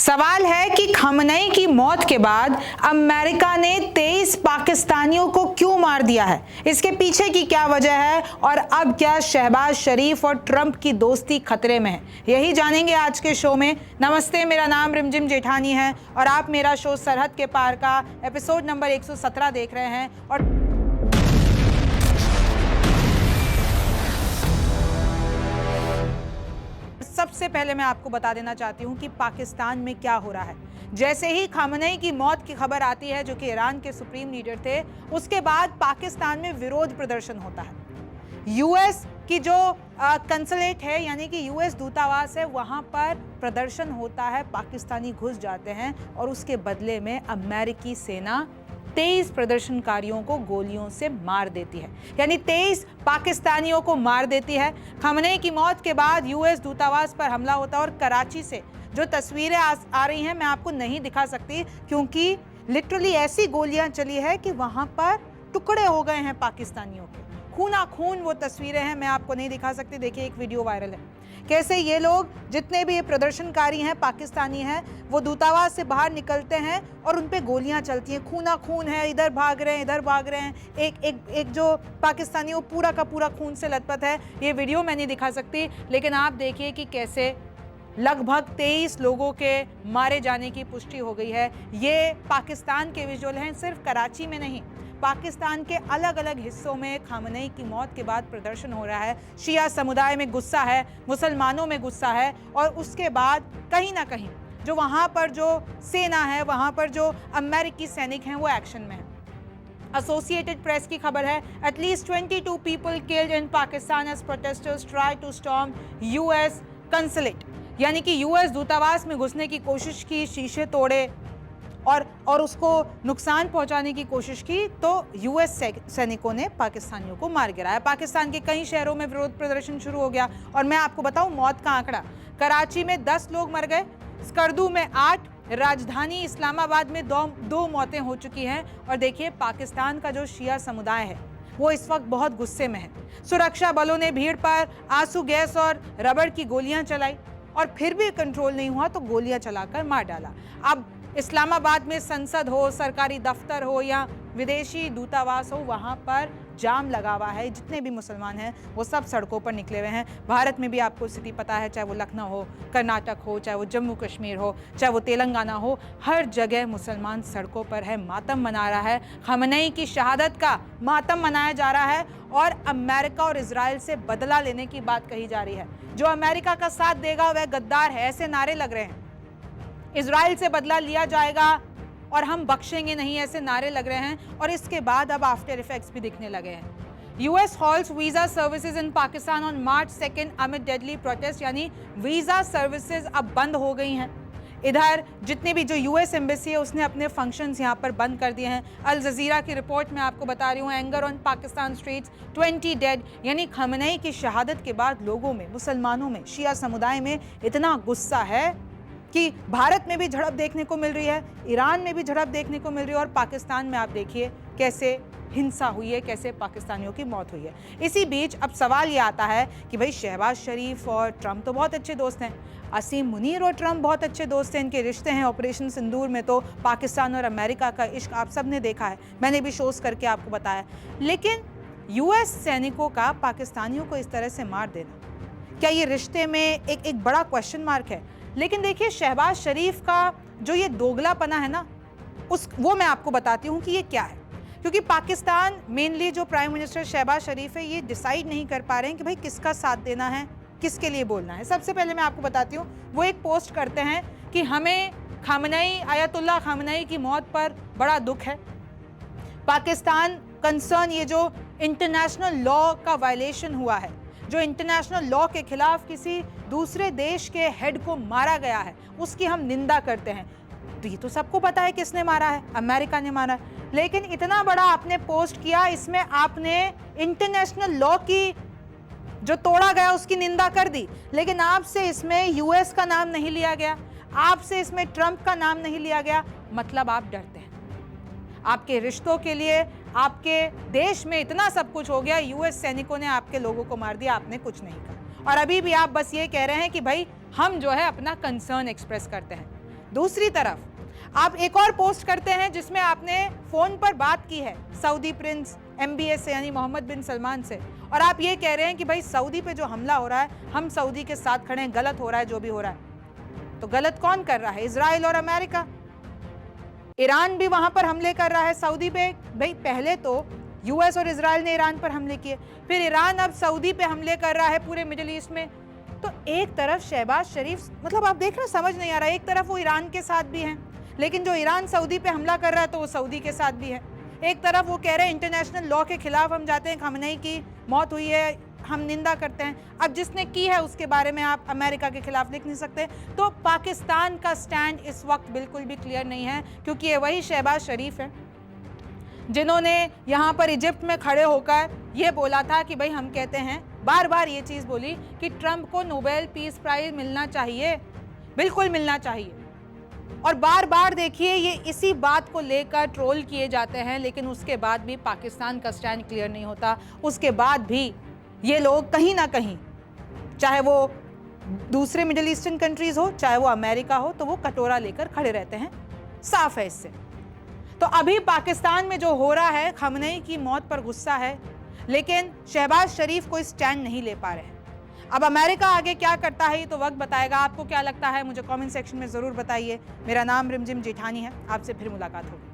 सवाल है कि खमनई की मौत के बाद अमेरिका ने 23 पाकिस्तानियों को क्यों मार दिया है, इसके पीछे की क्या वजह है और अब क्या शहबाज शरीफ और ट्रंप की दोस्ती खतरे में है, यही जानेंगे आज के शो में। नमस्ते, मेरा नाम रिमझिम जेठानी है और आप मेरा शो सरहद के पार का एपिसोड नंबर 117 देख रहे हैं। और सबसे पहले मैं आपको बता देना चाहती हूं कि पाकिस्तान में क्या हो रहा है। जैसे ही खमनई की मौत की खबर आती है, जो कि ईरान के सुप्रीम लीडर थे, उसके बाद पाकिस्तान में विरोध प्रदर्शन होता है। यूएस की जो कंसुलेट है, यानी कि यूएस दूतावास है, वहां पर प्रदर्शन होता है, पाकिस्तानी घुस जाते हैं और उसके बदले में अमेरिकी सेना 23 प्रदर्शनकारियों को गोलियों से मार देती है, यानी 23 पाकिस्तानियों को मार देती है। खमनई की मौत के बाद यूएस दूतावास पर हमला होता है और कराची से जो तस्वीरें आ रही हैं मैं आपको नहीं दिखा सकती, क्योंकि लिटरली ऐसी गोलियां चली है कि वहां पर टुकड़े हो गए हैं पाकिस्तानियों के, खूना खून वो तस्वीरें हैं, मैं आपको नहीं दिखा सकती। देखिए, एक वीडियो वायरल है, कैसे ये लोग, जितने भी ये प्रदर्शनकारी हैं, पाकिस्तानी हैं, वो दूतावास से बाहर निकलते हैं और उन पे गोलियां चलती हैं, खूना खून है, इधर भाग रहे हैं, इधर भाग रहे हैं। एक जो पाकिस्तानी वो पूरा का पूरा खून से लथपथ है। ये वीडियो मैं नहीं दिखा सकती, लेकिन आप देखिए कि कैसे लगभग 23 लोगों के मारे जाने की पुष्टि हो गई है। ये पाकिस्तान के विजुअल हैं, सिर्फ कराची में नहीं, पाकिस्तान के अलग अलग हिस्सों में खमनई की मौत के बाद प्रदर्शन हो रहा है। शिया समुदाय में गुस्सा है, मुसलमानों में गुस्सा है, और उसके बाद कहीं ना कहीं जो वहाँ पर जो सेना है, वहाँ पर जो अमेरिकी सैनिक हैं, वो एक्शन में है। एसोसिएटेड प्रेस की खबर है, at least 22 people killed in Pakistan as protesters try to storm US consulate, यानी कि यूएस दूतावास में घुसने की कोशिश की, शीशे तोड़े और उसको नुकसान पहुंचाने की कोशिश की, तो यूएस सैनिकों ने पाकिस्तानियों को मार गिराया। पाकिस्तान के कई शहरों में विरोध प्रदर्शन शुरू हो गया। और मैं आपको बताऊं मौत का आंकड़ा, कराची में 10 लोग मर गए, स्कर्दू में 8, राजधानी इस्लामाबाद में दो मौतें हो चुकी हैं। और देखिए, पाकिस्तान का जो शिया समुदाय है वो इस वक्त बहुत गुस्से में है। सुरक्षा बलों ने भीड़ पर आंसू गैस और रबड़ की गोलियां चलाई और फिर भी कंट्रोल नहीं हुआ तो गोलियां चलाकर मार डाला। अब इस्लामाबाद में संसद हो, सरकारी दफ्तर हो या विदेशी दूतावास हो, वहाँ पर जाम लगा हुआ है। जितने भी मुसलमान हैं वो सब सड़कों पर निकले हुए हैं। भारत में भी आपको स्थिति पता है, चाहे वो लखनऊ हो, कर्नाटक हो, चाहे वो जम्मू कश्मीर हो, चाहे वो तेलंगाना हो, हर जगह मुसलमान सड़कों पर है, मातम मना रहा है। खमनई की शहादत का मातम मनाया जा रहा है और अमेरिका और इजराइल से बदला लेने की बात कही जा रही है। जो अमेरिका का साथ देगा वह गद्दार है, ऐसे नारे लग रहे हैं। इजराइल से बदला लिया जाएगा और हम बख्शेंगे नहीं, ऐसे नारे लग रहे हैं। और इसके बाद अब आफ्टर इफेक्ट्स भी दिखने लगे हैं। US halls visa services in Pakistan on March 2 amid deadly protest, यानी वीजा सर्विसेज अब बंद हो गई हैं। इधर जितने भी जो यूएस एम्बेसी है उसने अपने फंक्शंस यहाँ पर बंद कर दिए हैं। अल जजीरा की रिपोर्ट में आपको बता रही हूँ, anger on Pakistan streets 20 dead, यानी खमनई की शहादत के बाद लोगों में, मुसलमानों में, शिया समुदाय में इतना गुस्सा है कि भारत में भी झड़प देखने को मिल रही है, ईरान में भी झड़प देखने को मिल रही है, और पाकिस्तान में आप देखिए कैसे हिंसा हुई है, कैसे पाकिस्तानियों की मौत हुई है। इसी बीच अब सवाल ये आता है कि भाई शहबाज शरीफ और ट्रंप तो बहुत अच्छे दोस्त हैं, असीम मुनीर और ट्रंप बहुत अच्छे दोस्त हैं, इनके रिश्ते हैं। ऑपरेशन सिंदूर में तो पाकिस्तान और अमेरिका का इश्क आप सब ने देखा है, मैंने भी शोज करके आपको बताया। लेकिन यूएस सैनिकों का पाकिस्तानियों को इस तरह से मार देना, क्या ये रिश्ते में एक बड़ा क्वेश्चन मार्क है। लेकिन देखिए, शहबाज शरीफ का जो ये दोगलापना है ना, वो मैं आपको बताती हूँ कि ये क्या है। क्योंकि पाकिस्तान मेनली जो प्राइम मिनिस्टर शहबाज शरीफ है, ये डिसाइड नहीं कर पा रहे हैं कि भाई किसका साथ देना है, किसके लिए बोलना है। सबसे पहले मैं आपको बताती हूँ, वो एक पोस्ट करते हैं कि हमें खमनई, आयतुल्लाह खमनई की मौत पर बड़ा दुख है। पाकिस्तान कंसर्न, ये जो इंटरनेशनल लॉ का वायलेशन हुआ है, जो इंटरनेशनल लॉ के खिलाफ किसी दूसरे देश के हेड को मारा गया है, उसकी हम निंदा करते हैं। तो ये तो सबको पता है किसने मारा है, अमेरिका ने मारा है। लेकिन इतना बड़ा आपने पोस्ट किया, इसमें आपने इंटरनेशनल लॉ की जो तोड़ा गया उसकी निंदा कर दी, लेकिन आपसे इसमें यूएस का नाम नहीं लिया गया, आपसे इसमें ट्रंप का नाम नहीं लिया गया। मतलब आप डरते हैं, आपके रिश्तों के लिए, आपके देश में इतना सब कुछ हो गया, यूएस सैनिकों ने आपके लोगों को मार दिया, आपने कुछ नहीं कहा, और अभी भी आप बस ये कह रहे हैं कि भाई हम जो है अपना कंसर्न एक्सप्रेस करते हैं। दूसरी तरफ आप एक और पोस्ट करते हैं जिसमें आपने फोन पर बात की है सऊदी प्रिंस MBS से यानी मोहम्मद बिन सलमान से, और आप ये कह रहे हैं कि भाई सऊदी पे जो हमला हो रहा है हम सऊदी के साथ खड़े हैं, गलत हो रहा है जो भी हो रहा है। तो गलत कौन कर रहा है? इजराइल और अमेरिका। ईरान भी वहां पर हमले कर रहा है सऊदी पे। भाई पहले तो US और इजराइल ने ईरान पर हमले किए, फिर ईरान अब सऊदी पे हमले कर रहा है पूरे मिडिल ईस्ट में। तो एक तरफ शहबाज शरीफ, मतलब आप देख रहे, समझ नहीं आ रहा, एक तरफ वो ईरान के साथ भी हैं, लेकिन जो ईरान सऊदी पे हमला कर रहा है तो वो सऊदी के साथ भी है। एक तरफ वो कह रहे हैं इंटरनेशनल लॉ के खिलाफ हम जाते हैं, खamenei की मौत हुई है, हम निंदा करते हैं। अब जिसने की है उसके बारे में आप अमेरिका के खिलाफ लिख नहीं सकते। तो पाकिस्तान का स्टैंड इस वक्त बिल्कुल भी क्लियर नहीं है, क्योंकि ये वही शहबाज शरीफ है जिन्होंने यहाँ पर इजिप्ट में खड़े होकर ये बोला था कि भाई हम कहते हैं, बार बार ये चीज़ बोली कि ट्रंप को नोबेल पीस प्राइज मिलना चाहिए, बिल्कुल मिलना चाहिए। और बार बार देखिए ये इसी बात को लेकर ट्रोल किए जाते हैं, लेकिन उसके बाद भी पाकिस्तान का स्टैंड क्लियर नहीं होता। उसके बाद भी ये लोग कहीं ना कहीं, चाहे वो दूसरे मिडिल ईस्टर्न कंट्रीज हो, चाहे वो अमेरिका हो, तो वो कटोरा लेकर खड़े रहते हैं। साफ है इससे। तो अभी पाकिस्तान में जो हो रहा है, खamenei की मौत पर गुस्सा है, लेकिन शहबाज शरीफ कोई स्टैंड नहीं ले पा रहे हैं। अब अमेरिका आगे क्या करता है ये तो वक्त बताएगा। आपको क्या लगता है मुझे कमेंट सेक्शन में ज़रूर बताइए। मेरा नाम रिमझिम जेठानी है, आपसे फिर मुलाकात होगी।